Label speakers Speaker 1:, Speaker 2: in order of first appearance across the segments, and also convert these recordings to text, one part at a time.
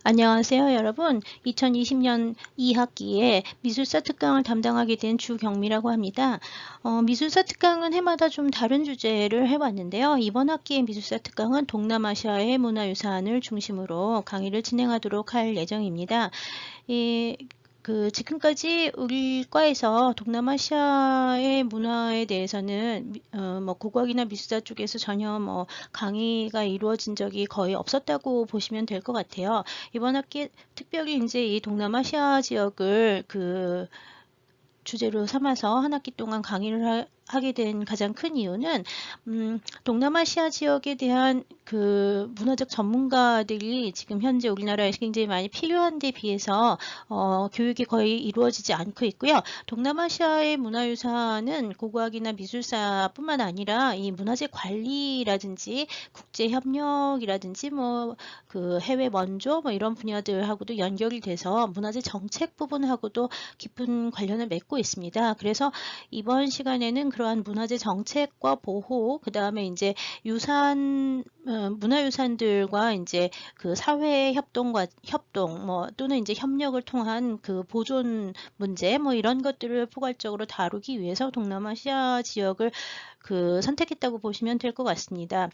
Speaker 1: 안녕하세요, 여러분. 2020년 2학기에 미술사 특강을 담당하게 된 주경미라고 합니다. 미술사 특강은 해마다 좀 다른 주제를 해왔는데요. 이번 학기의 미술사 특강은 동남아시아의 문화유산을 중심으로 강의를 진행하도록 할 예정입니다. 지금까지 우리 과에서 동남아시아의 문화에 대해서는 고고학이나 미술사 쪽에서 전혀 강의가 이루어진 적이 거의 없었다고 보시면 될 것 같아요. 이번 학기 특별히 이제 이 동남아시아 지역을 주제로 삼아서 한 학기 동안 강의를 하게 된 가장 큰 이유는 동남아시아 지역에 대한 그 문화적 전문가들이 지금 현재 우리나라에서 굉장히 많이 필요한 데 비해서 교육이 거의 이루어지지 않고 있고요. 동남아시아의 문화유산은 고고학이나 미술사뿐만 아니라 이 문화재 관리라든지 국제협력이라든지 그 해외 원조 이런 분야들하고도 연결이 돼서 문화재 정책 부분하고도 깊은 관련을 맺고 있습니다. 그래서 이번 시간에는 그러한 문화재 정책과 보호, 그 다음에 이제 문화유산들과 이제 그 사회 협동 또는 이제 협력을 통한 그 보존 문제 이런 것들을 포괄적으로 다루기 위해서 동남아시아 지역을 선택했다고 보시면 될 것 같습니다.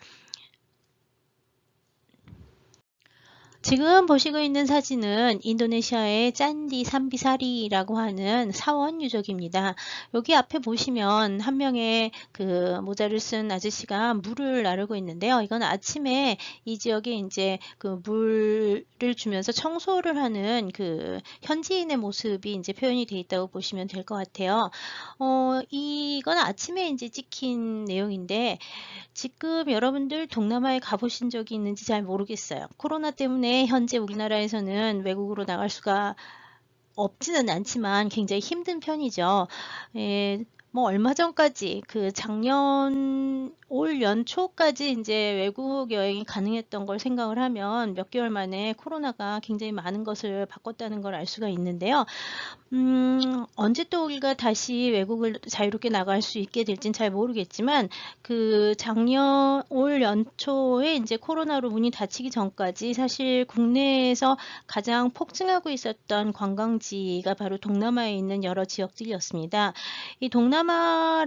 Speaker 1: 지금 보시고 있는 사진은 인도네시아의 짠디 삼비사리라고 하는 사원 유적입니다. 여기 앞에 보시면 한 명의 그 모자를 쓴 아저씨가 물을 나르고 있는데요. 이건 아침에 이 지역에 이제 그 물을 주면서 청소를 하는 그 현지인의 모습이 이제 표현이 되어 있다고 보시면 될 것 같아요. 이건 아침에 이제 찍힌 내용인데 지금 여러분들 동남아에 가보신 적이 있는지 잘 모르겠어요. 코로나 때문에 현재 우리나라에서는 외국으로 나갈 수가 없지는 않지만 굉장히 힘든 편이죠. 얼마 전까지 올 연초까지 이제 외국 여행이 가능했던 걸 생각을 하면 몇 개월 만에 코로나가 굉장히 많은 것을 바꿨다는 걸 알 수가 있는데요. 언제 또 우리가 다시 외국을 자유롭게 나갈 수 있게 될진 잘 모르겠지만 올 연초에 이제 코로나로 문이 닫히기 전까지 사실 국내에서 가장 폭증하고 있었던 관광지가 바로 동남아에 있는 여러 지역들이었습니다. 이 동남아에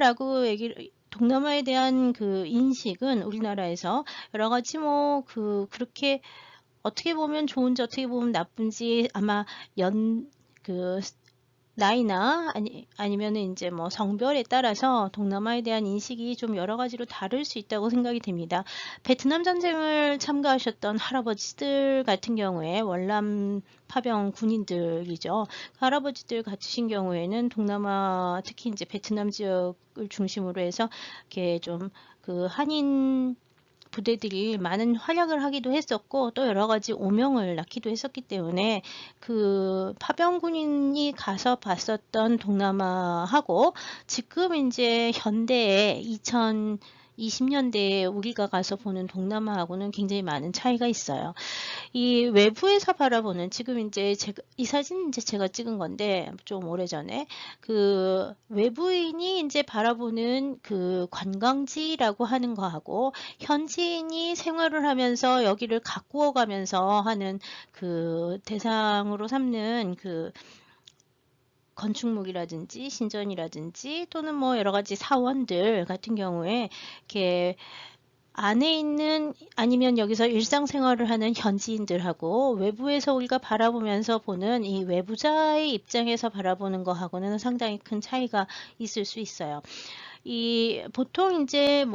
Speaker 1: 대한 그 인식은 우리나라에서 여러 가지 그렇게 어떻게 보면 좋은지 어떻게 보면 나쁜지 아마 나이나 아니면은 이제 성별에 따라서 동남아에 대한 인식이 좀 여러 가지로 다를 수 있다고 생각이 됩니다. 베트남 전쟁을 참가하셨던 할아버지들 같은 경우에 월남 파병 군인들이죠. 그 할아버지들 같으신 경우에는 동남아 특히 이제 베트남 지역을 중심으로 해서 이렇게 좀 그 한인 부대들이 많은 활약을 하기도 했었고 또 여러 가지 오명을 낳기도 했었기 때문에 그 파병군인이 가서 봤었던 동남아하고 지금 이제 현대에 2020년대에 우리가 가서 보는 동남아하고는 굉장히 많은 차이가 있어요. 이 외부에서 바라보는 지금 이제 이 사진 이제 제가 찍은 건데 좀 오래전에 그 외부인이 이제 바라보는 그 관광지라고 하는 거하고 현지인이 생활을 하면서 여기를 가꾸어 가면서 하는 그 대상으로 삼는 그 건축물이라든지 신전이라든지 또는 여러 가지 사원들 같은 경우에 이렇게 안에 있는 아니면 여기서 일상생활을 하는 현지인들하고 외부에서 우리가 바라보면서 보는 이 외부자의 입장에서 바라보는 거하고는 상당히 큰 차이가 있을 수 있어요. 보통 이제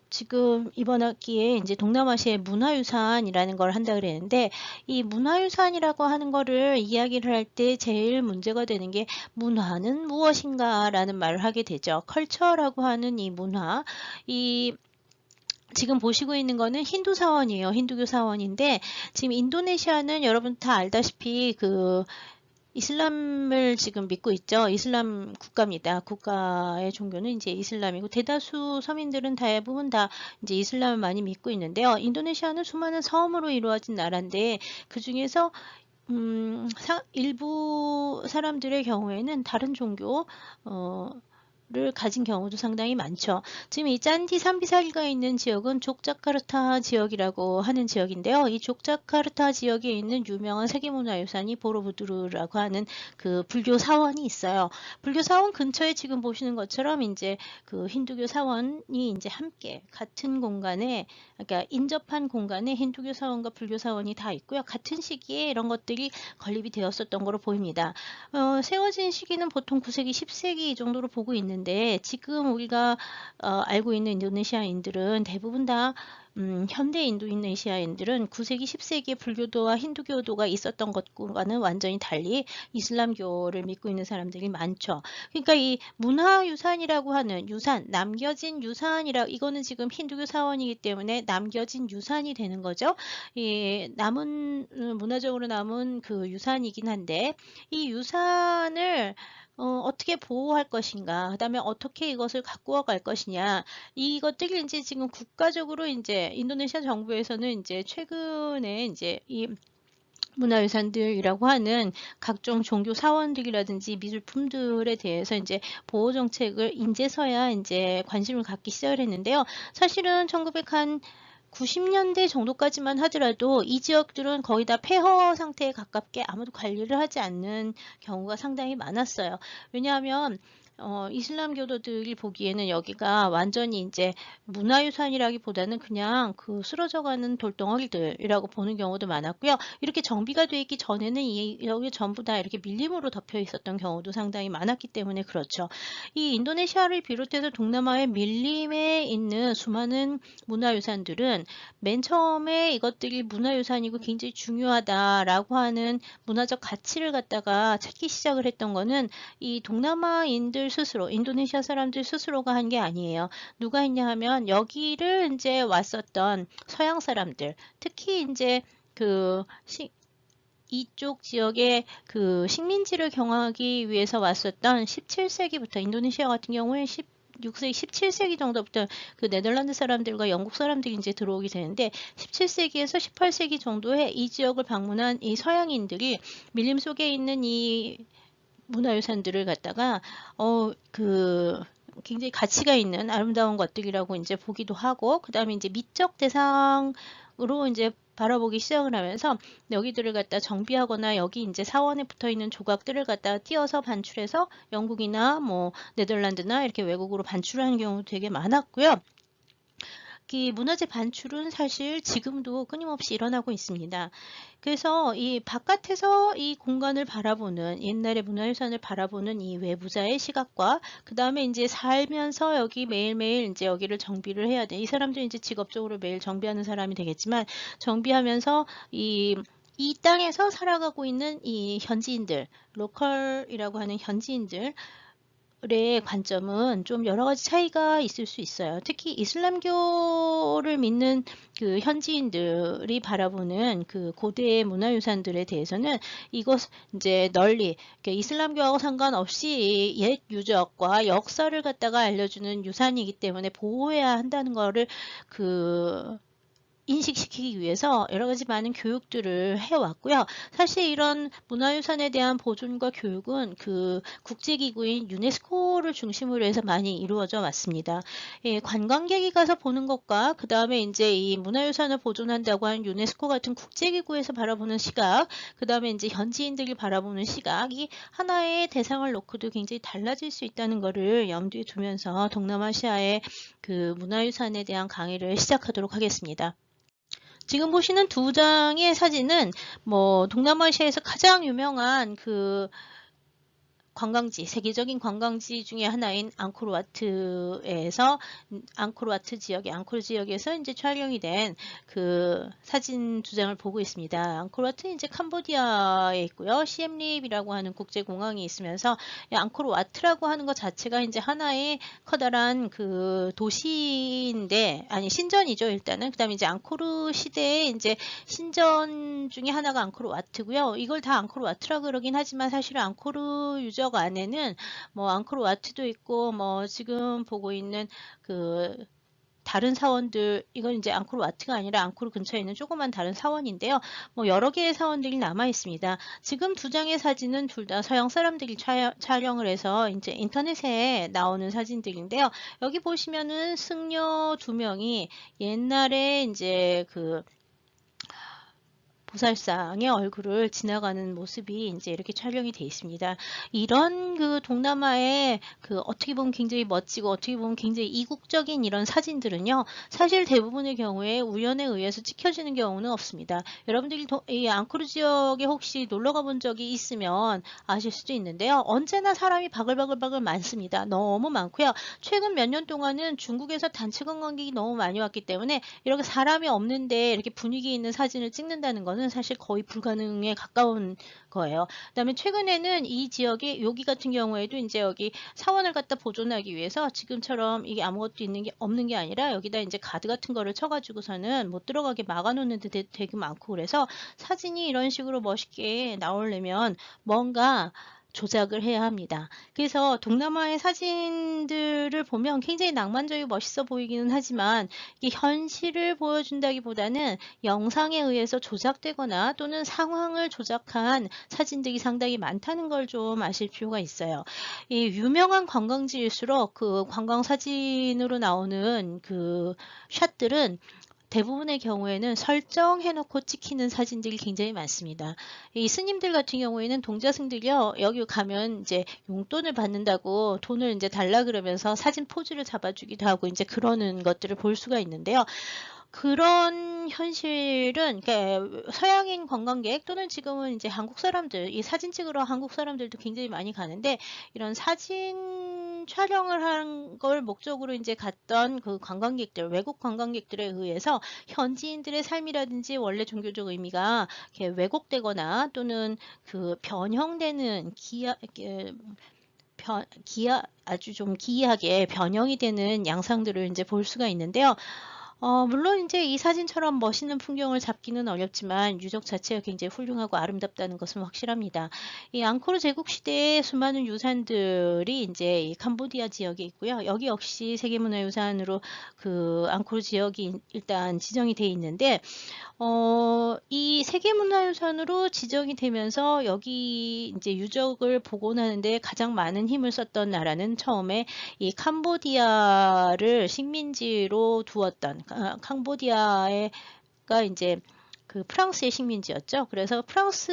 Speaker 1: 지금 이번 학기에 이제 동남아시아의 문화유산이라는 걸 한다 그랬는데 이 문화유산이라고 하는 거를 이야기를 할 때 제일 문제가 되는 게 문화는 무엇인가 라는 말을 하게 되죠. 컬처라고 하는 이 문화, 지금 보시고 있는 거는 힌두 사원이에요. 힌두교 사원인데 지금 인도네시아는 여러분 다 알다시피 이슬람을 지금 믿고 있죠. 이슬람 국가입니다. 국가의 종교는 이제 이슬람이고 대다수 서민들은 대부분 다 이제 이슬람을 많이 믿고 있는데요. 인도네시아는 수많은 섬으로 이루어진 나라인데 그 중에서 일부 사람들의 경우에는 다른 종교 를 가진 경우도 상당히 많죠. 지금 이 짠디 산비사리가 있는 지역은 족자카르타 지역이라고 하는 지역인데요. 이 족자카르타 지역에 있는 유명한 세계문화유산이 보로부두르라고 하는 그 불교 사원이 있어요. 불교 사원 근처에 지금 보시는 것처럼 이제 그 힌두교 사원이 이제 함께 같은 공간에, 그러니까 인접한 공간에 힌두교 사원과 불교 사원이 다 있고요. 같은 시기에 이런 것들이 건립이 되었었던 것으로 보입니다. 세워진 시기는 보통 9세기, 10세기 이 정도로 보고 있는데 지금 우리가 알고 있는 인도네시아인들은 대부분 다 현대 인도네시아인들은 9세기, 10세기에 불교도와 힌두교도가 있었던 것과는 완전히 달리 이슬람교를 믿고 있는 사람들이 많죠. 그러니까 이 문화유산이라고 하는 유산, 남겨진 유산이라, 이거는 지금 힌두교 사원이기 때문에 남겨진 유산이 되는 거죠. 이 남은 문화적으로 남은 그 유산이긴 한데 이 유산을 어떻게 보호할 것인가, 그 다음에 어떻게 이것을 가꾸어 갈 것이냐, 이것들이 이제 지금 국가적으로 이제 인도네시아 정부에서는 이제 최근에 이제 이 문화유산들이라고 하는 각종 종교 사원들이라든지 미술품들에 대해서 이제 보호 정책을 이제서야 이제 관심을 갖기 시작했는데요. 사실은 1990년대 정도까지만 하더라도 이 지역들은 거의 다 폐허 상태에 가깝게 아무도 관리를 하지 않는 경우가 상당히 많았어요. 왜냐하면 이슬람교도들이 보기에는 여기가 완전히 이제 문화유산이라기보다는 그냥 그 쓰러져가는 돌덩어리들이라고 보는 경우도 많았고요. 이렇게 정비가 돼 있기 전에는 여기 전부 다 이렇게 밀림으로 덮여 있었던 경우도 상당히 많았기 때문에 그렇죠. 이 인도네시아를 비롯해서 동남아의 밀림에 있는 수많은 문화유산들은 맨 처음에 이것들이 문화유산이고 굉장히 중요하다라고 하는 문화적 가치를 갖다가 찾기 시작을 했던 거는 이 동남아인들 스스로, 인도네시아 사람들 스스로가 한 게 아니에요. 누가 했냐 하면 여기를 이제 왔었던 서양 사람들, 특히 이제 그 이쪽 지역의 그 식민지를 경험하기 위해서 왔었던 17세기부터, 인도네시아 같은 경우에 16세기, 17세기 정도부터 그 네덜란드 사람들과 영국 사람들이 이제 들어오게 되는데 17세기에서 18세기 정도에 이 지역을 방문한 이 서양인들이 밀림 속에 있는 이 문화유산들을 갖다가 굉장히 가치가 있는 아름다운 것들이라고 이제 보기도 하고, 그 다음에 이제 미적 대상으로 이제 바라보기 시작을 하면서 여기들을 갖다 정비하거나 여기 이제 사원에 붙어 있는 조각들을 갖다 띄어서 반출해서 영국이나 뭐 네덜란드나 이렇게 외국으로 반출하는 경우도 되게 많았고요. 이 문화재 반출은 사실 지금도 끊임없이 일어나고 있습니다. 그래서 이 바깥에서 이 공간을 바라보는, 옛날의 문화유산을 바라보는 이 외부자의 시각과 그 다음에 이제 살면서 여기 매일매일 이제 여기를 정비를 해야 돼. 이 사람들이 이제 직업적으로 매일 정비하는 사람이 되겠지만 정비하면서 이 땅에서 살아가고 있는 이 현지인들, 로컬이라고 하는 현지인들 의 관점은 좀 여러 가지 차이가 있을 수 있어요. 특히 이슬람교를 믿는 그 현지인들이 바라보는 그 고대의 문화유산들에 대해서는 이것 이제 널리 이슬람교하고 상관없이 옛 유적과 역사를 갖다가 알려주는 유산이기 때문에 보호해야 한다는 거를 인식시키기 위해서 여러 가지 많은 교육들을 해왔고요. 사실 이런 문화유산에 대한 보존과 교육은 그 국제기구인 유네스코를 중심으로 해서 많이 이루어져 왔습니다. 예, 관광객이 가서 보는 것과 그 다음에 이제 이 문화유산을 보존한다고 하는 유네스코 같은 국제기구에서 바라보는 시각, 그 다음에 이제 현지인들이 바라보는 시각이 하나의 대상을 놓고도 굉장히 달라질 수 있다는 것을 염두에 두면서 동남아시아의 그 문화유산에 대한 강의를 시작하도록 하겠습니다. 지금 보시는 두 장의 사진은 뭐 동남아시아에서 가장 유명한 그 관광지, 세계적인 관광지 중에 하나인 앙코르와트에서 앙코르와트 지역의 앙코르 지역에서 이제 촬영이 된 그 사진 두 장을 보고 있습니다. 앙코르와트는 이제 캄보디아에 있고요. 시엠립이라고 하는 국제공항이 있으면서 앙코르와트라고 하는 것 자체가 이제 하나의 커다란 그 도시인데, 아니 신전이죠 일단은. 그다음에 이제 앙코르 시대의 이제 신전 중에 하나가 앙코르와트고요. 이걸 다 앙코르와트라고 그러긴 하지만 사실은 앙코르 유적 안에는 뭐 앙코르와트도 있고 뭐 지금 보고 있는 그 다른 사원들, 이건 이제 앙코르와트가 아니라 앙코르 근처에 있는 조그만 다른 사원인데요. 뭐 여러 개의 사원들이 남아 있습니다. 지금 두 장의 사진은 둘 다 서양 사람들이 촬영을 해서 이제 인터넷에 나오는 사진들인데요. 여기 보시면은 승려 두 명이 옛날에 이제 그 보살상의 얼굴을 지나가는 모습이 이제 이렇게 촬영이 되어 있습니다. 이런 그 동남아의 그 어떻게 보면 굉장히 멋지고 어떻게 보면 굉장히 이국적인 이런 사진들은요, 사실 대부분의 경우에 우연에 의해서 찍혀지는 경우는 없습니다. 여러분들이 이 앙코르 지역에 혹시 놀러 가본 적이 있으면 아실 수도 있는데요. 언제나 사람이 바글바글 많습니다. 너무 많고요. 최근 몇 년 동안은 중국에서 단체 관광객이 너무 많이 왔기 때문에 이렇게 사람이 없는데 이렇게 분위기 있는 사진을 찍는다는 것은 사실 거의 불가능에 가까운 거예요. 그다음에 최근에는 이 지역에 여기 같은 경우에도 이제 여기 사원을 갖다 보존하기 위해서 지금처럼 이게 아무것도 없는 게 아니라 여기다 이제 가드 같은 거를 쳐가지고서는 못 들어가게 막아놓는 데 되게 많고, 그래서 사진이 이런 식으로 멋있게 나오려면 뭔가 조작을 해야 합니다. 그래서 동남아의 사진들을 보면 굉장히 낭만적이고 멋있어 보이기는 하지만 이게 현실을 보여준다기보다는 영상에 의해서 조작되거나 또는 상황을 조작한 사진들이 상당히 많다는 걸 좀 아실 필요가 있어요. 이 유명한 관광지일수록 그 관광 사진으로 나오는 그 샷들은 대부분의 경우에는 설정해놓고 찍히는 사진들이 굉장히 많습니다. 이 스님들 같은 경우에는 동자승들이요, 여기 가면 이제 용돈을 받는다고 돈을 이제 달라 그러면서 사진 포즈를 잡아주기도 하고 이제 그러는 것들을 볼 수가 있는데요. 그런 현실은, 그러니까 서양인 관광객 또는 지금은 이제 한국 사람들, 이 사진 찍으러 한국 사람들도 굉장히 많이 가는데, 이런 사진 촬영을 한 걸 목적으로 이제 갔던 그 관광객들, 외국 관광객들에 의해서 현지인들의 삶이라든지 원래 종교적 의미가 이렇게 왜곡되거나 또는 그 변형되는 아주 좀 기이하게 변형이 되는 양상들을 이제 볼 수가 있는데요. 물론 이제 이 사진처럼 멋있는 풍경을 잡기는 어렵지만 유적 자체가 굉장히 훌륭하고 아름답다는 것은 확실합니다. 이 앙코르 제국 시대의 수많은 유산들이 이제 이 캄보디아 지역에 있고요. 여기 역시 세계문화유산으로 그 앙코르 지역이 일단 지정이 돼 있는데, 이 세계문화유산으로 지정이 되면서 여기 이제 유적을 복원하는데 가장 많은 힘을 썼던 나라는 처음에 이 캄보디아를 식민지로 두었던, 캄보디아가 이제 그 프랑스의 식민지였죠. 그래서 프랑스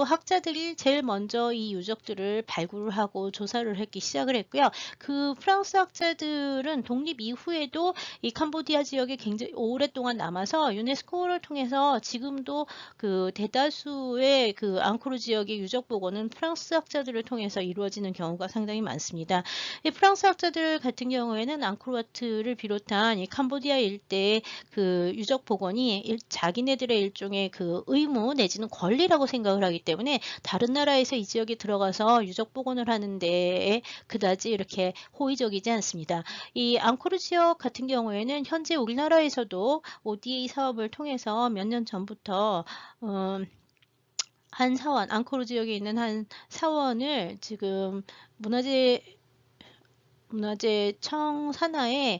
Speaker 1: 학자들이 제일 먼저 이 유적들을 발굴을 하고 조사를 하기 시작을 했고요. 그 프랑스 학자들은 독립 이후에도 이 캄보디아 지역에 굉장히 오랫동안 남아서 유네스코를 통해서 지금도 그 대다수의 그 앙코르 지역의 유적 복원은 프랑스 학자들을 통해서 이루어지는 경우가 상당히 많습니다. 이 프랑스 학자들 같은 경우에는 앙코르와트를 비롯한 이 캄보디아 일대의 그 유적 복원이 자기네들의 일종의 그 의무 내지는 권리라고 생각을 하기 때문에 다른 나라에서 이 지역에 들어가서 유적 복원을 하는 데에 그다지 이렇게 호의적이지 않습니다. 이 앙코르 지역 같은 경우에는 현재 우리나라에서도 ODA 사업을 통해서 몇 년 전부터 한 사원, 앙코르 지역에 있는 한 사원을 지금 문화재청 산하에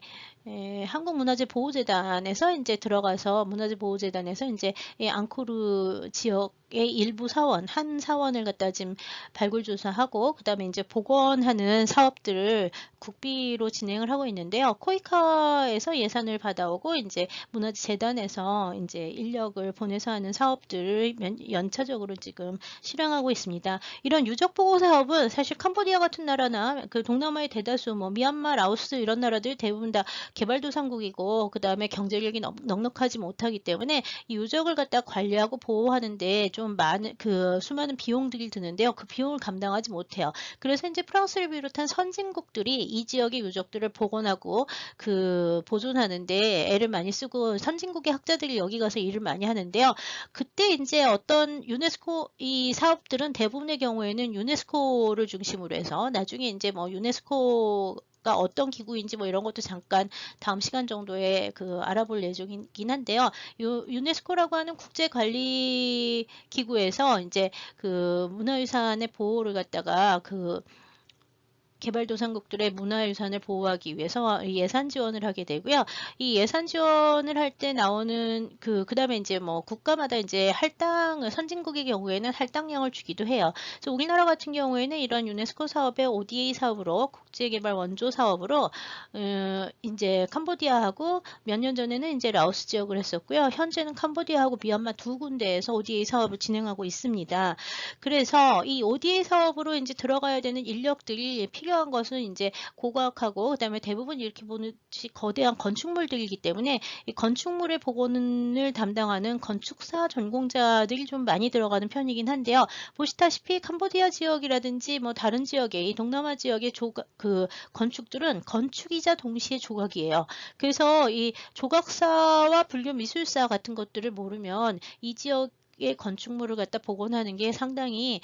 Speaker 1: 한국문화재보호재단에서 이제 들어가서 문화재보호재단에서 이제 이 앙코르 지역의 일부 사원, 한 사원을 갖다 지금 발굴조사하고 그다음에 이제 복원하는 사업들을 국비로 진행을 하고 있는데요. 코이카에서 예산을 받아오고 이제 문화재재단에서 이제 인력을 보내서 하는 사업들을 연차적으로 지금 실행하고 있습니다. 이런 유적보호 사업은 사실 캄보디아 같은 나라나 그 동남아의 대다수 뭐 미얀마, 라오스 이런 나라들 대부분 다 개발도상국이고 그 다음에 경제력이 넉넉하지 못하기 때문에 이 유적을 갖다 관리하고 보호하는데 좀 수많은 비용들이 드는데요. 그 비용을 감당하지 못해요. 그래서 이제 프랑스를 비롯한 선진국들이 이 지역의 유적들을 복원하고 그 보존하는데 애를 많이 쓰고 선진국의 학자들이 여기 가서 일을 많이 하는데요. 그때 이제 어떤 유네스코 이 사업들은 대부분의 경우에는 유네스코를 중심으로 해서 나중에 이제 뭐 유네스코 가 어떤 기구인지 뭐 이런 것도 잠깐 다음 시간 정도에 그 알아볼 예정이긴 한데요. 유네스코라고 하는 국제관리 기구에서 이제 그 문화유산의 보호를 갖다가 그 개발도상국들의 문화유산을 보호하기 위해서 예산 지원을 하게 되고요. 이 예산 지원을 할 때 나오는 그다음에 이제 뭐 국가마다 이제 할당, 선진국의 경우에는 할당량을 주기도 해요. 그래서 우리나라 같은 경우에는 이런 유네스코 사업의 ODA 사업으로 국제개발 원조 사업으로 이제 캄보디아하고 몇 년 전에는 이제 라오스 지역을 했었고요. 현재는 캄보디아하고 미얀마 두 군데에서 ODA 사업을 진행하고 있습니다. 그래서 이 ODA 사업으로 이제 들어가야 되는 인력들이 필요한 것은 이제 고고학하고 그다음에 대부분 이렇게 보듯이 거대한 건축물들이기 때문에 이 건축물의 복원을 담당하는 건축사 전공자들이 좀 많이 들어가는 편이긴 한데요. 보시다시피 캄보디아 지역이라든지 뭐 다른 지역의 이 동남아 지역의 건축들은 건축이자 동시에 조각이에요. 그래서 이 조각사와 불교 미술사 같은 것들을 모르면 이 지역 의 건축물을 갖다 복원하는 게 상당히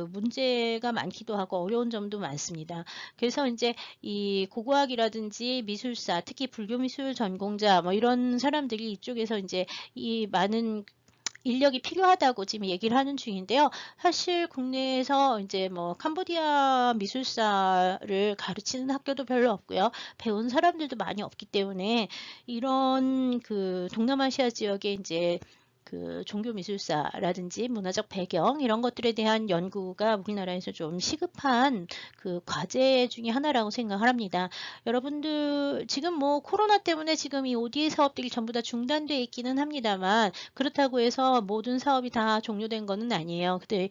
Speaker 1: 문제가 많기도 하고 어려운 점도 많습니다. 그래서 이제 이 고고학이라든지 미술사, 특히 불교 미술 전공자 뭐 이런 사람들이 이쪽에서 이제 이 많은 인력이 필요하다고 지금 얘기를 하는 중인데요. 사실 국내에서 이제 뭐 캄보디아 미술사를 가르치는 학교도 별로 없고요. 배운 사람들도 많이 없기 때문에 이런 동남아시아 지역에 이제 종교 미술사라든지 문화적 배경 이런 것들에 대한 연구가 우리나라에서 좀 시급한 과제 중에 하나라고 생각을 합니다. 여러분들 지금 뭐 코로나 때문에 지금 이 ODA 사업들이 전부 다 중단되어 있기는 합니다만 그렇다고 해서 모든 사업이 다 종료된 거는 아니에요. 근데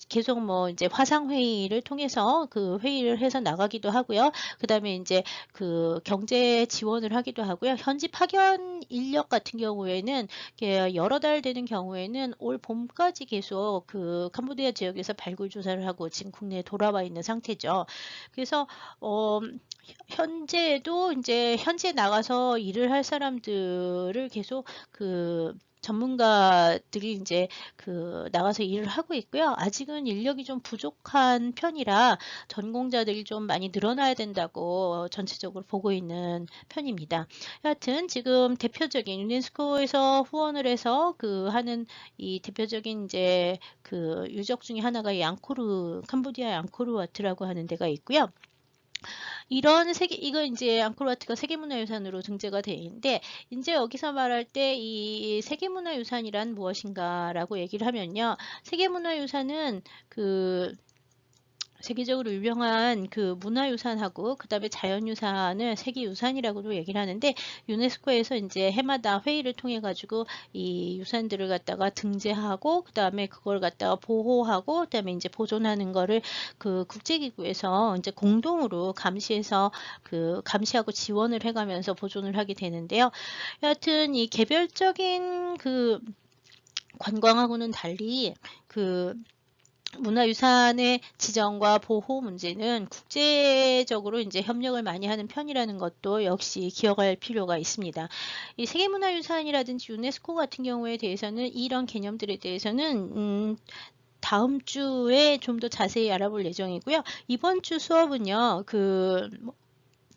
Speaker 1: 계속 뭐 이제 화상 회의를 통해서 회의를 해서 나가기도 하고요. 그다음에 이제 경제 지원을 하기도 하고요. 현지 파견 인력 같은 경우에는 여러 달 되는 경우에는 올 봄까지 계속 캄보디아 지역에서 발굴 조사를 하고 지금 국내에 돌아와 있는 상태죠. 그래서 현재도 이제 현지에 나가서 일을 할 사람들을 계속 전문가들이 이제 나가서 일을 하고 있고요. 아직은 인력이 좀 부족한 편이라 전공자들이 좀 많이 늘어나야 된다고 전체적으로 보고 있는 편입니다. 하여튼 지금 대표적인 유네스코에서 후원을 해서 하는 이 대표적인 이제 유적 중에 하나가 이 캄보디아 앙코르와트라고 하는 데가 있고요. 이거 이제 앙코르와트가 세계문화유산으로 등재가 되어 있는데, 이제 여기서 말할 때 이 세계문화유산이란 무엇인가라고 얘기를 하면요. 세계문화유산은 세계적으로 유명한 문화유산하고 그다음에 자연유산을 세계유산이라고도 얘기를 하는데 유네스코에서 이제 해마다 회의를 통해 가지고 이 유산들을 갖다가 등재하고 그다음에 그걸 갖다가 보호하고 그다음에 이제 보존하는 거를 국제기구에서 이제 공동으로 감시해서 감시하고 지원을 해가면서 보존을 하게 되는데요. 여하튼 이 개별적인 관광하고는 달리 문화유산의 지정과 보호 문제는 국제적으로 이제 협력을 많이 하는 편이라는 것도 역시 기억할 필요가 있습니다. 이 세계문화유산이라든지 유네스코 같은 경우에 대해서는 이런 개념들에 대해서는 다음 주에 좀 더 자세히 알아볼 예정이고요. 이번 주 수업은요,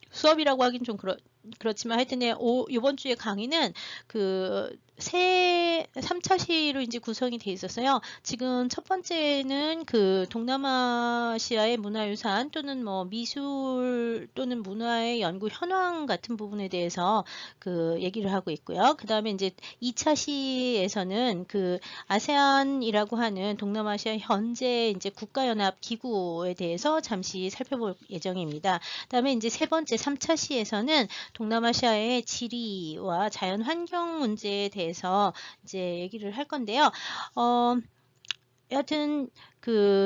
Speaker 1: 수업이라고 하긴 좀 그렇지만 하여튼 이번 주에 강의는 3차 시로 이제 구성이 돼 있었어요. 지금 첫 번째는 동남아시아의 문화유산 또는 뭐 미술 또는 문화의 연구 현황 같은 부분에 대해서 얘기를 하고 있고요. 그 다음에 이제 2차 시에서는 아세안이라고 하는 동남아시아 현재 이제 국가연합 기구에 대해서 잠시 살펴볼 예정입니다. 그 다음에 이제 세 번째 3차 시에서는 동남아시아의 지리와 자연환경 문제에 대해서 이제 얘기를 할 건데요. 여하튼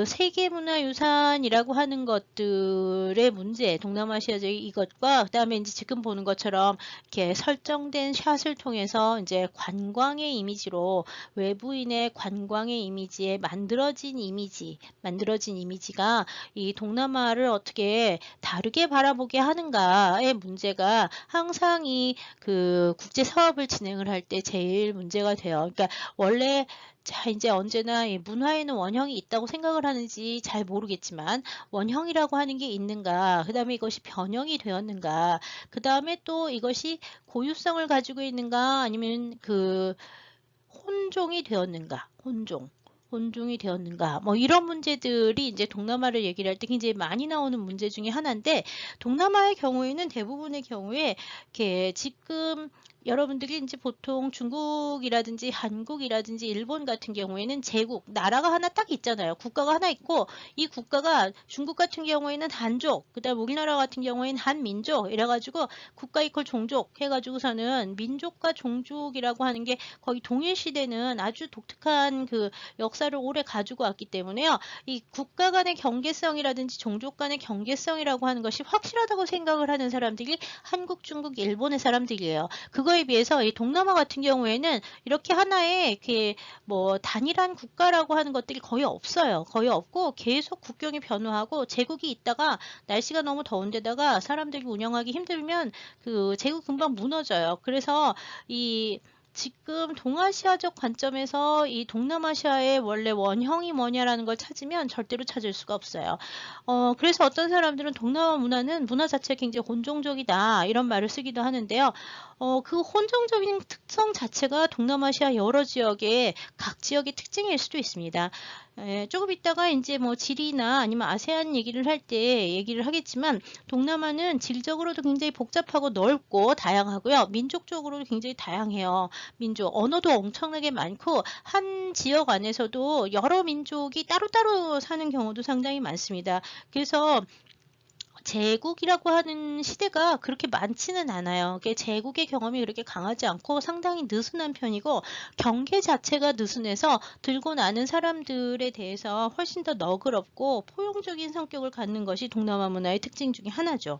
Speaker 1: 세계문화유산이라고 하는 것들의 문제, 동남아시아적 이것과 그다음에 이제 지금 보는 것처럼 이렇게 설정된 샷을 통해서 이제 관광의 이미지로 외부인의 관광의 이미지에 만들어진 이미지가 이 동남아를 어떻게 다르게 바라보게 하는가의 문제가 항상 이 국제 사업을 진행을 할 때 제일 문제가 돼요. 그러니까 원래 이제 언제나 문화에는 원형이 있다고 생각을 하는지 잘 모르겠지만 원형이라고 하는 게 있는가, 그 다음에 이것이 변형이 되었는가, 그 다음에 또 이것이 고유성을 가지고 있는가 아니면 혼종이 되었는가, 혼종. 혼종이 되었는가? 뭐 이런 문제들이 이제 동남아를 얘기를 할 때 굉장히 많이 나오는 문제 중에 하나인데, 동남아의 경우에는 대부분의 경우에 이렇게 지금 여러분들이 이제 보통 중국이라든지 한국이라든지 일본 같은 경우에는 제국, 나라가 하나 딱 있잖아요. 국가가 하나 있고, 이 국가가 중국 같은 경우에는 한족, 그다음 우리나라 같은 경우에는 한민족 이래가지고 국가 이퀄 종족 해가지고서는 민족과 종족이라고 하는 게 거의 동일 시대는 아주 독특한 그 역사를 오래 가지고 왔기 때문에요. 이 국가 간의 경계성이라든지 종족 간의 경계성이라고 하는 것이 확실하다고 생각을 하는 사람들이 한국, 중국, 일본의 사람들이에요. 그거에 비해서 이 동남아 같은 경우에는 이렇게 하나의 이렇게 뭐 단일한 국가라고 하는 것들이 거의 없어요. 거의 없고 계속 국경이 변화하고, 제국이 있다가 날씨가 너무 더운데다가 사람들이 운영하기 힘들면 그 제국 금방 무너져요. 그래서 이 지금 동아시아적 관점에서 이 동남아시아의 원래 원형이 뭐냐라는 걸 찾으면 절대로 찾을 수가 없어요. 그래서 어떤 사람들은 동남아 문화는 문화 자체가 굉장히 혼종적이다 이런 말을 쓰기도 하는데요. 그 혼종적인 특성 자체가 동남아시아 여러 지역의 각 지역의 특징일 수도 있습니다. 조금 있다가 이제 뭐 지리나 아니면 아세안 얘기를 할 때 얘기를 하겠지만, 동남아는 질적으로도 굉장히 복잡하고 넓고 다양하고요. 민족적으로도 굉장히 다양해요. 민족, 언어도 엄청나게 많고, 한 지역 안에서도 여러 민족이 따로따로 사는 경우도 상당히 많습니다. 그래서 제국이라고 하는 시대가 그렇게 많지는 않아요. 제국의 경험이 그렇게 강하지 않고 상당히 느슨한 편이고, 경계 자체가 느슨해서 들고 나는 사람들에 대해서 훨씬 더 너그럽고 포용적인 성격을 갖는 것이 동남아 문화의 특징 중에 하나죠.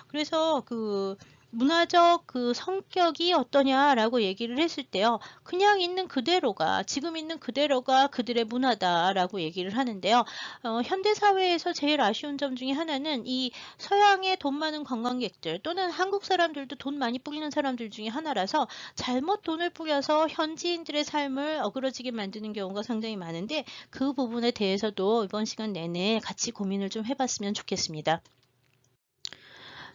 Speaker 1: 그래서 그 문화적 그 성격이 어떠냐라고 얘기를 했을 때요. 그냥 있는 그대로가, 지금 있는 그대로가 그들의 문화다라고 얘기를 하는데요. 현대 사회에서 제일 아쉬운 점 중에 하나는 이 서양의 돈 많은 관광객들 또는 한국 사람들도 돈 많이 뿌리는 사람들 중에 하나라서 잘못 돈을 뿌려서 현지인들의 삶을 어그러지게 만드는 경우가 상당히 많은데, 그 부분에 대해서도 이번 시간 내내 같이 고민을 좀 해봤으면 좋겠습니다.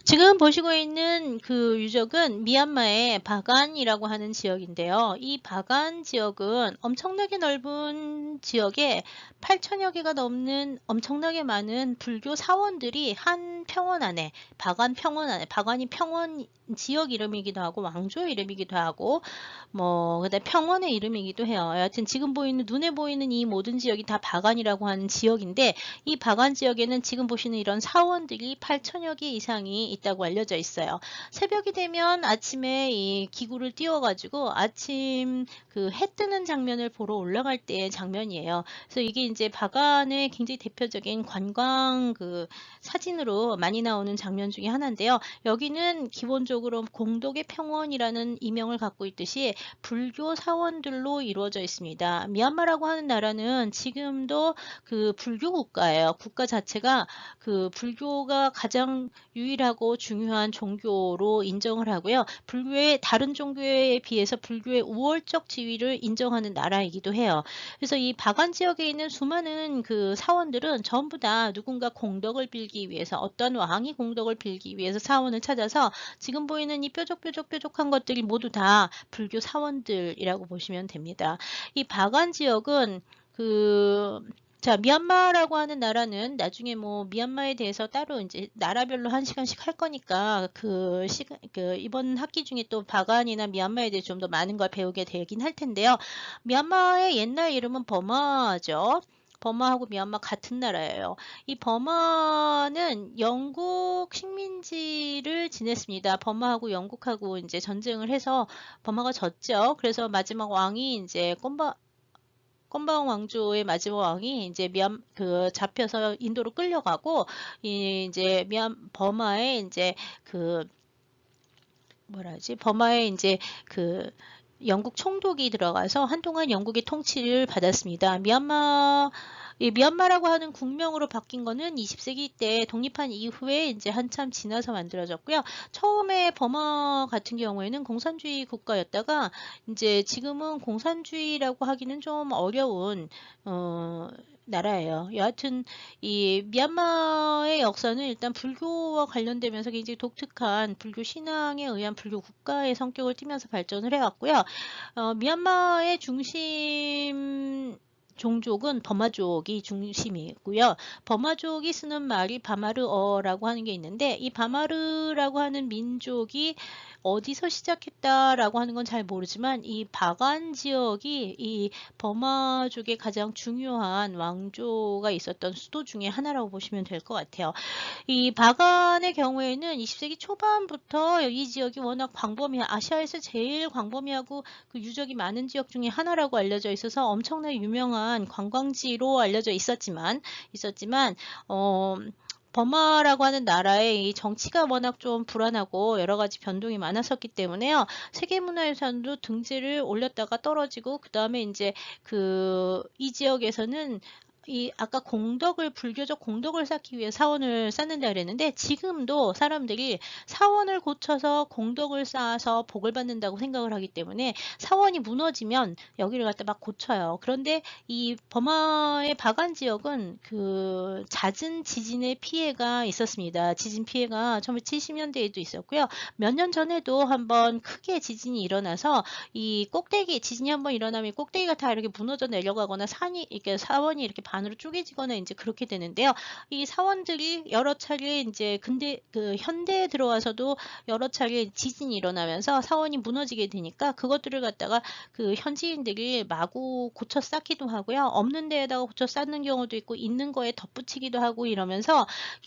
Speaker 1: 지금 보시고 있는 그 유적은 미얀마의 바간이라고 하는 지역인데요. 이 바간 지역은 엄청나게 넓은 지역에 8천여 개가 넘는 엄청나게 많은 불교 사원들이 한 평원 안에, 바간 평원 안에, 바간이 평원 지역 이름이기도 하고 왕조 이름이기도 하고 뭐 그다음 평원의 이름이기도 해요. 여하튼 지금 보이는, 눈에 보이는 이 모든 지역이 다 바간이라고 하는 지역인데, 이 바간 지역에는 지금 보시는 이런 사원들이 8천여 개 이상이 있다고 알려져 있어요. 새벽이 되면 아침에 이 기구를 띄워가지고 아침 그 해 뜨는 장면을 보러 올라갈 때의 장면이에요. 그래서 이게 이제 바간의 굉장히 대표적인 관광 그 사진으로 많이 나오는 장면 중에 하나인데요. 여기는 기본적으로 공덕의 평원이라는 이명을 갖고 있듯이 불교 사원들로 이루어져 있습니다. 미얀마라고 하는 나라는 지금도 그 불교 국가예요. 국가 자체가 그 불교가 가장 유일하고 중요한 종교로 인정을 하고요. 불교의 다른 종교에 비해서 불교의 우월적 지위를 인정하는 나라이기도 해요. 그래서 이 바간 지역에 있는 수많은 그 사원들은 전부 다 누군가 공덕을 빌기 위해서, 어떤 왕이 공덕을 빌기 위해서 사원을 찾아서, 지금 보이는 이 뾰족뾰족한 것들이 모두 다 불교 사원들이라고 보시면 됩니다. 이 바간 지역은 자, 미얀마라고 하는 나라는 나중에 뭐 미얀마에 대해서 따로 이제 나라별로 한 시간씩 할 거니까 이번 학기 중에 또 바간이나 미얀마에 대해 좀 더 많은 걸 배우게 되긴 할 텐데요. 미얀마의 옛날 이름은 버마죠. 버마하고 미얀마 같은 나라예요. 이 버마는 영국 식민지를 지냈습니다. 버마하고 영국하고 이제 전쟁을 해서 버마가 졌죠. 그래서 마지막 왕이 이제 껌바옹 왕조의 마지막 왕이 이제 잡혀서 인도로 끌려가고, 이제 버마에 이제 버마에 이제 영국 총독이 들어가서 한동안 영국의 통치를 받았습니다. 미얀마라고 하는 국명으로 바뀐 거는 20세기 때 독립한 이후에 이제 한참 지나서 만들어졌고요. 처음에 버마 같은 경우에는 공산주의 국가였다가 이제 지금은 공산주의라고 하기는 좀 어려운 나라예요. 여하튼 이 미얀마의 역사는 일단 불교와 관련되면서 굉장히 독특한 불교 신앙에 의한 불교 국가의 성격을 띠면서 발전을 해왔고요. 미얀마의 중심 종족은 버마족이 중심이고요. 버마족이 쓰는 말이 바마르어라고 하는 게 있는데 이 바마르라고 하는 민족이 어디서 시작했다라고 하는 건 잘 모르지만 이 바간 지역이 이 버마족의 가장 중요한 왕조가 있었던 수도 중에 하나라고 보시면 될 것 같아요. 이 바간의 경우에는 20세기 초반부터 이 지역이 워낙 아시아에서 제일 광범위하고 그 유적이 많은 지역 중에 하나라고 알려져 있어서 엄청나게 유명한 관광지로 알려져 있었지만 버마라고 하는 나라의 이 정치가 워낙 좀 불안하고 여러 가지 변동이 많았었기 때문에요. 세계문화유산으로 등재를 올렸다가 떨어지고 그 다음에 이제 이 지역에서는 이 아까 불교적 공덕을 쌓기 위해 사원을 쌓는다 그랬는데 지금도 사람들이 사원을 고쳐서 공덕을 쌓아서 복을 받는다고 생각을 하기 때문에 사원이 무너지면 여기를 갖다 막 고쳐요. 그런데 이 버마의 바간 지역은 그 잦은 지진의 피해가 있었습니다. 지진 피해가 1970년대에도 있었고요. 몇 년 전에도 한번 크게 지진이 일어나서 이 지진이 한번 일어나면 꼭대기가 다 이렇게 무너져 내려가거나 사원이 이렇게 반으로 쪼개지거나 이제 그렇게 되는데요. 이 사원들이 여러 차례 이제 현대에 들어와서도 여러 차례 지진이 일어나면서 사원이 무너지게 되니까 그것들을 갖다가 그 현지인들이 마구 고쳐 쌓기도 하고요. 없는 데에다가 고쳐 쌓는 경우도 있고 있는 거에 덧붙이기도 하고 이러면서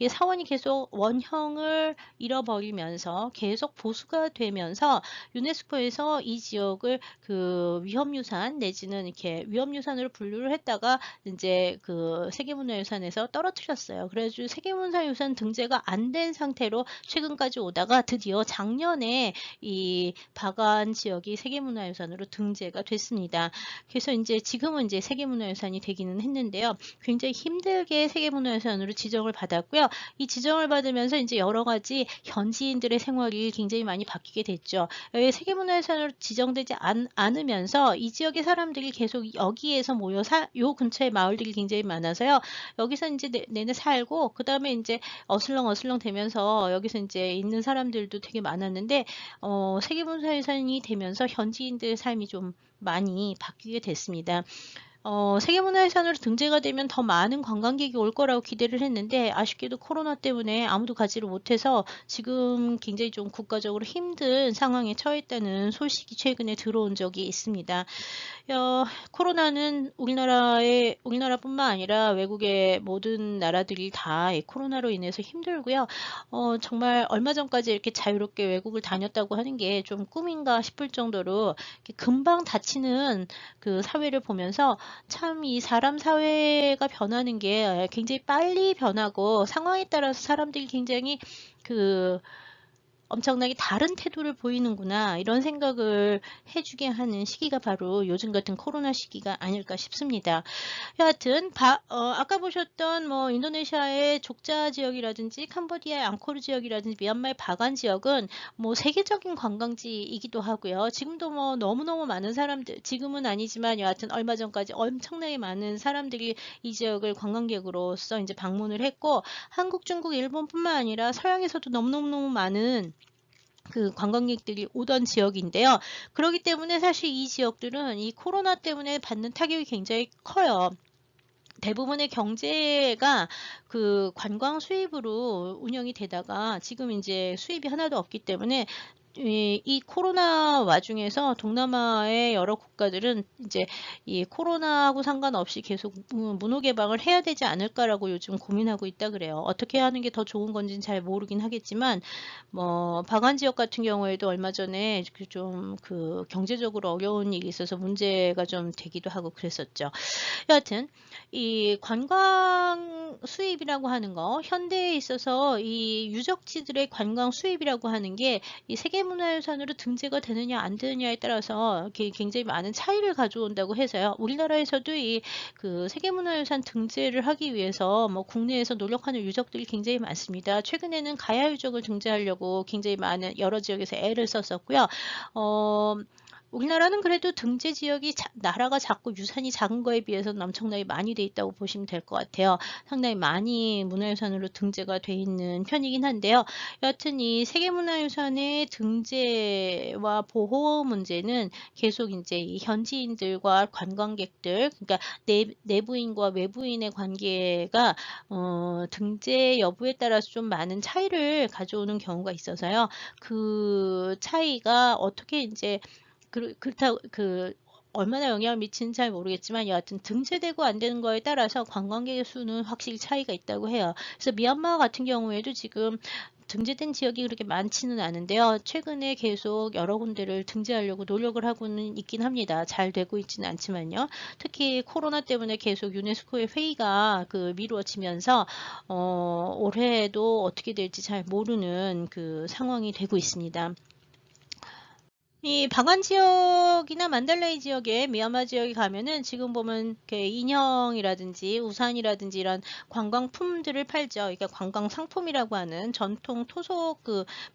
Speaker 1: 사원이 계속 원형을 잃어버리면서 계속 보수가 되면서 유네스코에서 이 지역을 그 위험유산 내지는 이렇게 위험유산으로 분류를 했다가 이제 그 세계문화유산에서 떨어뜨렸어요. 그래가지고 세계문화유산 등재가 안 된 상태로 최근까지 오다가 드디어 작년에 이 바간 지역이 세계문화유산으로 등재가 됐습니다. 그래서 이제 지금은 이제 세계문화유산이 되기는 했는데요. 굉장히 힘들게 세계문화유산으로 지정을 받았고요. 이 지정을 받으면서 이제 여러 가지 현지인들의 생활이 굉장히 많이 바뀌게 됐죠. 세계문화유산으로 지정되지 않으면서 이 지역의 사람들이 계속 여기에서 모여 요 근처에 마을들이 굉장히 많아서요. 여기서 이제 내내 살고 그 다음에 이제 어슬렁 되면서 여기서 이제 있는 사람들도 되게 많았는데 세계문화유산이 되면서 현지인들의 삶이 좀 많이 바뀌게 됐습니다. 세계문화유산으로 등재가 되면 더 많은 관광객이 올 거라고 기대를 했는데 아쉽게도 코로나 때문에 아무도 가지를 못해서 지금 굉장히 좀 국가적으로 힘든 상황에 처했다는 소식이 최근에 들어온 적이 있습니다. 코로나는 우리나라뿐만 아니라 외국의 모든 나라들이 다 코로나로 인해서 힘들고요. 정말 얼마 전까지 이렇게 자유롭게 외국을 다녔다고 하는 게 좀 꿈인가 싶을 정도로 금방 닫히는 그 사회를 보면서 참 이 사람 사회가 변하는 게 굉장히 빨리 변하고 상황에 따라서 사람들이 굉장히 엄청나게 다른 태도를 보이는구나 이런 생각을 해주게 하는 시기가 바로 요즘 같은 코로나 시기가 아닐까 싶습니다. 여하튼 아까 보셨던 뭐 인도네시아의 족자 지역이라든지 캄보디아의 앙코르 지역이라든지 미얀마의 바간 지역은 뭐 세계적인 관광지이기도 하고요. 지금도 뭐 너무너무 많은 사람들 지금은 아니지만 여하튼 얼마 전까지 엄청나게 많은 사람들이 이 지역을 관광객으로서 이제 방문을 했고 한국, 중국, 일본뿐만 아니라 서양에서도 너무너무 많은 그 관광객들이 오던 지역인데요. 그렇기 때문에 사실 이 지역들은 이 코로나 때문에 받는 타격이 굉장히 커요. 대부분의 경제가 그 관광 수입으로 운영이 되다가 지금 이제 수입이 하나도 없기 때문에 이 코로나 와중에서 동남아의 여러 국가들은 이제 이 코로나하고 상관없이 계속 문호 개방을 해야 되지 않을까라고 요즘 고민하고 있다 그래요. 어떻게 하는 게 더 좋은 건지는 잘 모르긴 하겠지만 뭐 바간 지역 같은 경우에도 얼마 전에 좀 경제적으로 어려운 일이 있어서 문제가 좀 되기도 하고 그랬었죠. 여하튼 이 관광 수입이라고 하는 거 현대에 있어서 이 유적지들의 관광 수입이라고 하는 게 이 세계문화유산으로 등재가 되느냐 안 되느냐에 따라서 굉장히 많은 차이를 가져온다고 해서요. 우리나라에서도 이 세계문화유산 등재를 하기 위해서 뭐 국내에서 노력하는 유적들이 굉장히 많습니다. 최근에는 가야 유적을 등재하려고 굉장히 많은 여러 지역에서 애를 썼었고요. 우리나라는 그래도 등재 지역이 나라가 작고 유산이 작은 거에 비해서는 엄청나게 많이 돼 있다고 보시면 될 것 같아요. 상당히 많이 문화유산으로 등재가 돼 있는 편이긴 한데요. 여하튼 이 세계문화유산의 등재와 보호 문제는 계속 이제 이 현지인들과 관광객들, 그러니까 내부인과 외부인의 관계가 등재 여부에 따라서 좀 많은 차이를 가져오는 경우가 있어서요. 그 차이가 어떻게 이제 그렇다고 얼마나 영향을 미치는지 잘 모르겠지만 여하튼 등재되고 안 되는 거에 따라서 관광객의 수는 확실히 차이가 있다고 해요. 그래서 미얀마 같은 경우에도 지금 등재된 지역이 그렇게 많지는 않은데요. 최근에 계속 여러 군데를 등재하려고 노력을 하고는 있긴 합니다. 잘 되고 있지는 않지만요. 특히 코로나 때문에 계속 유네스코의 회의가 미루어지면서 올해에도 어떻게 될지 잘 모르는 그 상황이 되고 있습니다. 이 바간 지역이나 만달라이 지역에 미얀마 지역에 가면은 지금 보면 인형이라든지 우산이라든지 이런 관광품들을 팔죠. 그러니까 관광 상품이라고 하는 전통 토속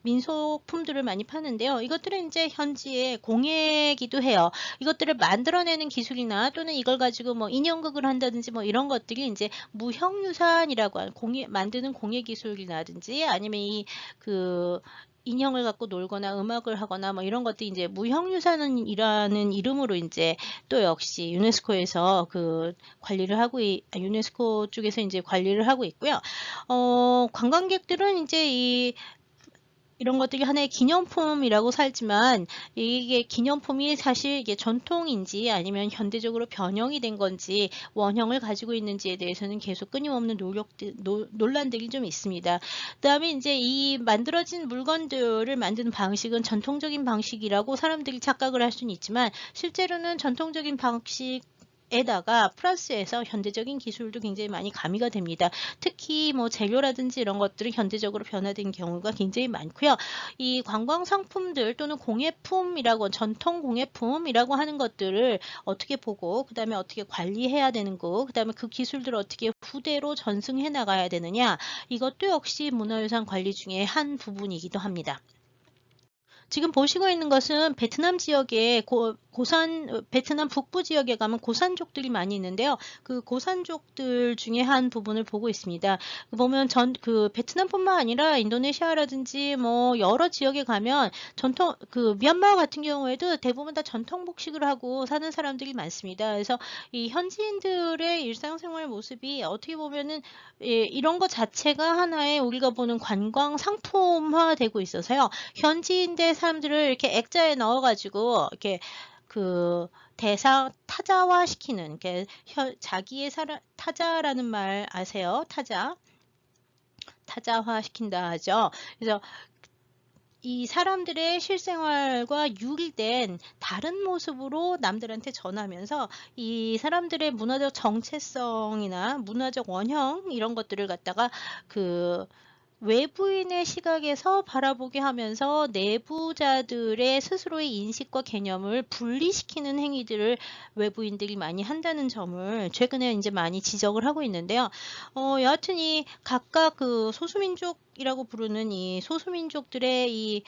Speaker 1: 민속품들을 많이 파는데요. 이것들은 이제 현지의 공예기도 해요. 이것들을 만들어내는 기술이나 또는 이걸 가지고 뭐 인형극을 한다든지 뭐 이런 것들이 이제 무형유산이라고 하는 만드는 공예 기술이라든지 아니면 인형을 갖고 놀거나 음악을 하거나 뭐 이런 것들이 이제 무형유산이라는 이름으로 이제 또 역시 유네스코에서 유네스코 쪽에서 이제 관리를 하고 있고요. 관광객들은 이제 이런 것들이 하나의 기념품이라고 살지만 이게 기념품이 사실 이게 전통인지 아니면 현대적으로 변형이 된 건지 원형을 가지고 있는지에 대해서는 계속 끊임없는 논란들이 좀 있습니다. 그다음에 이제 이 만들어진 물건들을 만드는 방식은 전통적인 방식이라고 사람들이 착각을 할 수는 있지만 실제로는 전통적인 방식 에다가 플러스해서 현대적인 기술도 굉장히 많이 가미가 됩니다. 특히 뭐 재료라든지 이런 것들은 현대적으로 변화된 경우가 굉장히 많고요. 이 관광 상품들 또는 전통 공예품이라고 하는 것들을 어떻게 보고 그다음에 어떻게 관리해야 되는 거, 그다음에 그 기술들을 어떻게 후대로 전승해 나가야 되느냐, 이것도 역시 문화유산 관리 중에 한 부분이기도 합니다. 지금 보시고 있는 것은 베트남 지역에 베트남 북부 지역에 가면 고산족들이 많이 있는데요. 그 고산족들 중에 한 부분을 보고 있습니다. 보면 베트남뿐만 아니라 인도네시아라든지 뭐 여러 지역에 가면 미얀마 같은 경우에도 대부분 다 전통 복식을 하고 사는 사람들이 많습니다. 그래서 이 현지인들의 일상생활 모습이 어떻게 보면은 이런 것 자체가 하나의 우리가 보는 관광 상품화 되고 있어서요. 현지인들 사람들을 이렇게 액자에 넣어가지고 이렇게 타자화 시키는, 타자라는 말 아세요? 타자화 시킨다 하죠. 그래서 이 사람들의 실생활과 유리된 다른 모습으로 남들한테 전하면서 이 사람들의 문화적 정체성이나 문화적 원형 이런 것들을 갖다가 외부인의 시각에서 바라보게 하면서 내부자들의 스스로의 인식과 개념을 분리시키는 행위들을 외부인들이 많이 한다는 점을 최근에 이제 많이 지적을 하고 있는데요. 여하튼 각각 소수민족이라고 부르는 이 소수민족들의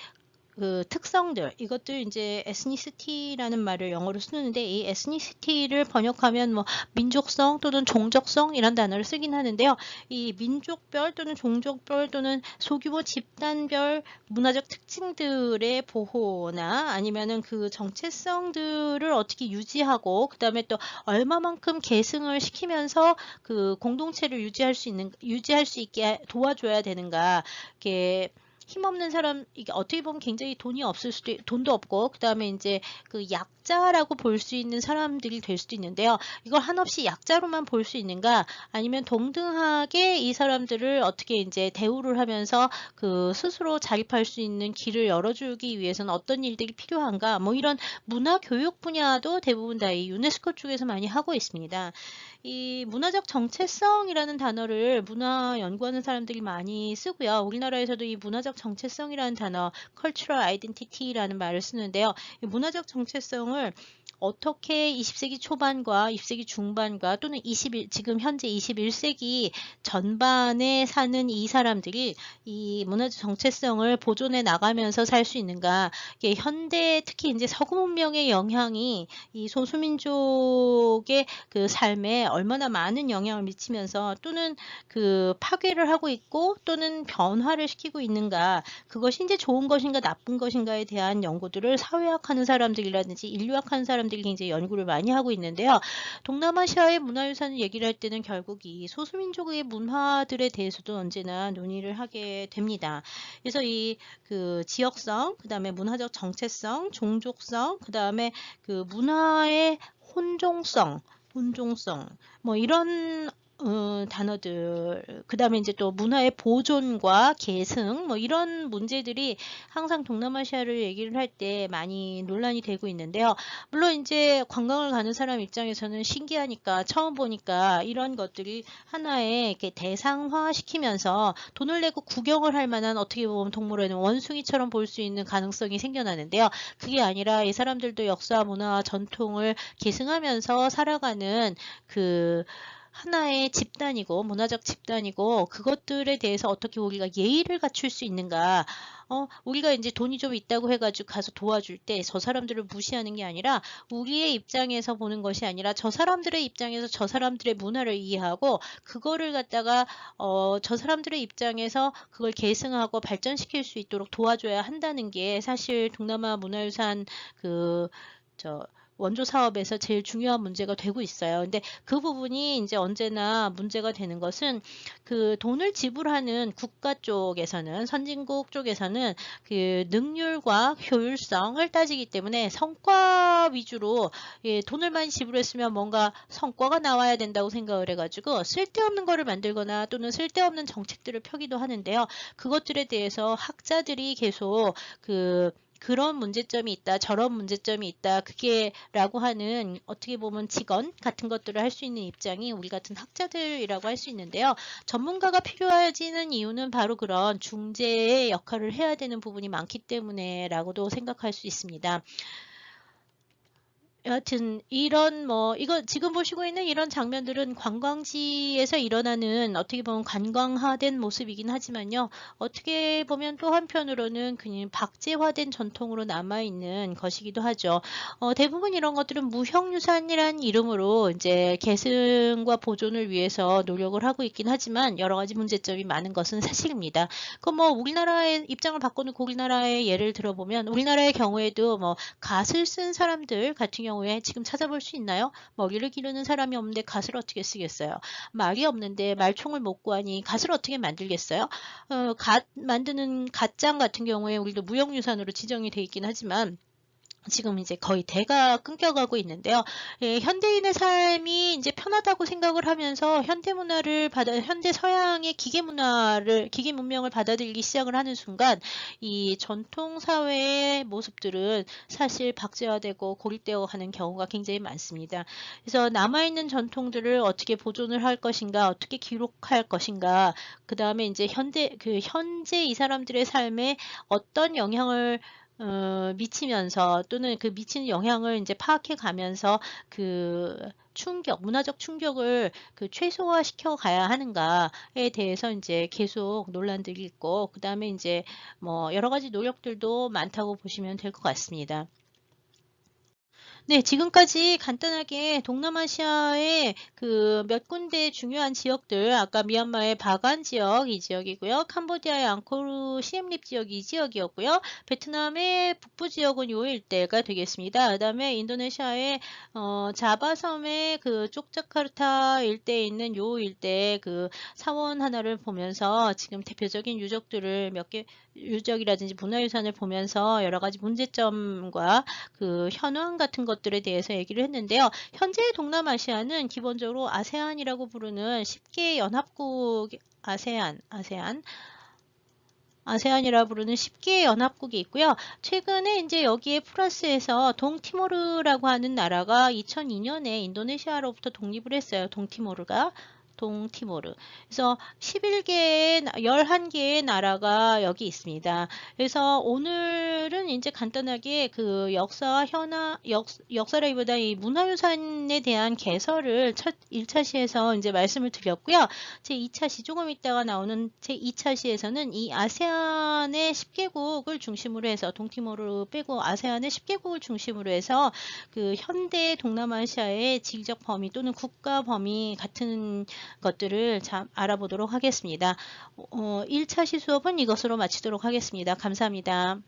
Speaker 1: 특성들, 이것들 이제 에스니시티라는 말을 영어로 쓰는데 이 에스니시티를 번역하면 뭐 민족성 또는 종족성 이란 단어를 쓰긴 하는데요. 이 민족별 또는 종족별 또는 소규모 집단별 문화적 특징들의 보호나 아니면은 그 정체성들을 어떻게 유지하고 그다음에 또 얼마만큼 계승을 시키면서 그 공동체를 유지할 수 있게 도와줘야 되는가. 이렇게 힘없는 사람, 이게 어떻게 보면 굉장히 돈도 없고, 그 다음에 이제 약자라고 볼 수 있는 사람들이 될 수도 있는데요. 이걸 한없이 약자로만 볼 수 있는가, 아니면 동등하게 이 사람들을 어떻게 이제 대우를 하면서 스스로 자립할 수 있는 길을 열어주기 위해서는 어떤 일들이 필요한가, 뭐 이런 문화 교육 분야도 대부분 다 이 유네스코 쪽에서 많이 하고 있습니다. 이 문화적 정체성이라는 단어를 문화 연구하는 사람들이 많이 쓰고요. 우리나라에서도 이 문화적 정체성이라는 단어, cultural identity라는 말을 쓰는데요. 이 문화적 정체성을 어떻게 20세기 초반과 20세기 중반과 또는 지금 현재 21세기 전반에 사는 이 사람들이 이 문화적 정체성을 보존해 나가면서 살 수 있는가? 이게 현대 특히 이제 서구 문명의 영향이 이 소수민족의 그 삶에 얼마나 많은 영향을 미치면서 또는 그 파괴를 하고 있고 또는 변화를 시키고 있는가? 그것이 이제 좋은 것인가 나쁜 것인가에 대한 연구들을 사회학하는 사람들이라든지 인류학하는 사람들이 굉장히 연구를 많이 하고 있는데요. 동남아시아의 문화유산을 얘기를 할 때는 결국 이 소수민족의 문화들에 대해서도 언제나 논의를 하게 됩니다. 그래서 이 그 지역성, 그 다음에 문화적 정체성, 종족성, 그 다음에 그 문화의 혼종성, 뭐 이런 단어들, 그 다음에 이제 또 문화의 보존과 계승, 뭐 이런 문제들이 항상 동남아시아를 얘기를 할 때 많이 논란이 되고 있는데요. 물론 이제 관광을 가는 사람 입장에서는 신기하니까 처음 보니까 이런 것들이 하나의 이렇게 대상화 시키면서 돈을 내고 구경을 할 만한 어떻게 보면 동물원의 원숭이처럼 볼 수 있는 가능성이 생겨나는데요. 그게 아니라 이 사람들도 역사, 문화, 전통을 계승하면서 살아가는 그 하나의 집단이고 문화적 집단이고 그것들에 대해서 어떻게 우리가 예의를 갖출 수 있는가. 우리가 이제 돈이 좀 있다고 해가지고 가서 도와줄 때 저 사람들을 무시하는 게 아니라 우리의 입장에서 보는 것이 아니라 저 사람들의 입장에서 저 사람들의 문화를 이해하고 그거를 갖다가 저 사람들의 입장에서 그걸 계승하고 발전시킬 수 있도록 도와줘야 한다는 게 사실 동남아 문화유산 저 원조 사업에서 제일 중요한 문제가 되고 있어요. 근데 그 부분이 이제 언제나 문제가 되는 것은 그 돈을 지불하는 국가 쪽에서는 선진국 쪽에서는 그 능률과 효율성을 따지기 때문에 성과 위주로 돈을 많이 지불했으면 뭔가 성과가 나와야 된다고 생각을 해가지고 쓸데없는 거를 만들거나 또는 쓸데없는 정책들을 펴기도 하는데요. 그것들에 대해서 학자들이 계속 그런 문제점이 있다, 저런 문제점이 있다, 그게라고 하는 어떻게 보면 직언 같은 것들을 할 수 있는 입장이 우리 같은 학자들이라고 할 수 있는데요. 전문가가 필요해지는 이유는 바로 그런 중재의 역할을 해야 되는 부분이 많기 때문에라고도 생각할 수 있습니다. 여하튼 이런 이거 지금 보시고 있는 이런 장면들은 관광지에서 일어나는 어떻게 보면 관광화된 모습이긴 하지만요. 어떻게 보면 또 한편으로는 그냥 박제화된 전통으로 남아있는 것이기도 하죠. 대부분 이런 것들은 무형유산이란 이름으로 이제 계승과 보존을 위해서 노력을 하고 있긴 하지만 여러 가지 문제점이 많은 것은 사실입니다. 우리나라의 입장을 바꿔놓고 우리나라의 예를 들어보면 우리나라의 경우에도 갓을 쓴 사람들 같은 경우에 지금 찾아볼 수 있나요? 머리를 기르는 사람이 없는데 갓을 어떻게 쓰겠어요? 말이 없는데 말총을 못 구하니 갓을 어떻게 만들겠어요? 갓 만드는 갓장 같은 경우에 우리도 무형유산으로 지정이 돼 있긴 하지만 지금 이제 거의 대가 끊겨가고 있는데요. 현대인의 삶이 이제 편하다고 생각을 하면서 현대 서양의 기계 문명을 받아들이기 시작을 하는 순간 이 전통 사회의 모습들은 사실 박제화되고 고립되어 가는 경우가 굉장히 많습니다. 그래서 남아있는 전통들을 어떻게 보존을 할 것인가, 어떻게 기록할 것인가, 그 다음에 이제 현재 이 사람들의 삶에 어떤 영향을 미치면서 또는 그 미치는 영향을 이제 파악해 가면서 문화적 충격을 최소화시켜 가야 하는가에 대해서 이제 계속 논란들이 있고, 그 다음에 이제 여러 가지 노력들도 많다고 보시면 될 것 같습니다. 네, 지금까지 간단하게 동남아시아의 몇 군데 중요한 지역들, 아까 미얀마의 바간 지역, 이 지역이고요. 캄보디아의 앙코르 시엠립 지역, 이 지역이었고요. 베트남의 북부 지역은 요 일대가 되겠습니다. 그 다음에 인도네시아의 자바섬의 쪽자카르타 일대에 있는 요 일대 사원 하나를 보면서 지금 대표적인 유적들을 유적이라든지 문화유산을 보면서 여러 가지 문제점과 현황 같은 것들에 대해서 얘기를 했는데요. 현재의 동남아시아는 기본적으로 아세안이라고 부르는 10개 연합국 아세안 아세안이라 부르는 10개의 연합국이 있고요. 최근에 이제 여기에 플러스해서 동티모르라고 하는 나라가 2002년에 인도네시아로부터 독립을 했어요. 동티모르가. 동티모르. 그래서 11개의, 11개의 나라가 여기 있습니다. 그래서 오늘은 이제 간단하게 그 역사와 역사라기보다 이 문화유산에 대한 개설을 첫 1차 시에서 이제 말씀을 드렸고요. 제 2차 시, 조금 있다가 나오는 제 2차 시에서는 이 아세안의 10개국을 중심으로 해서, 동티모르 빼고 아세안의 10개국을 중심으로 해서 그 현대 동남아시아의 지리적 범위 또는 국가 범위 같은 것들을 알아보도록 하겠습니다. 1차 시 수업은 이것으로 마치도록 하겠습니다. 감사합니다.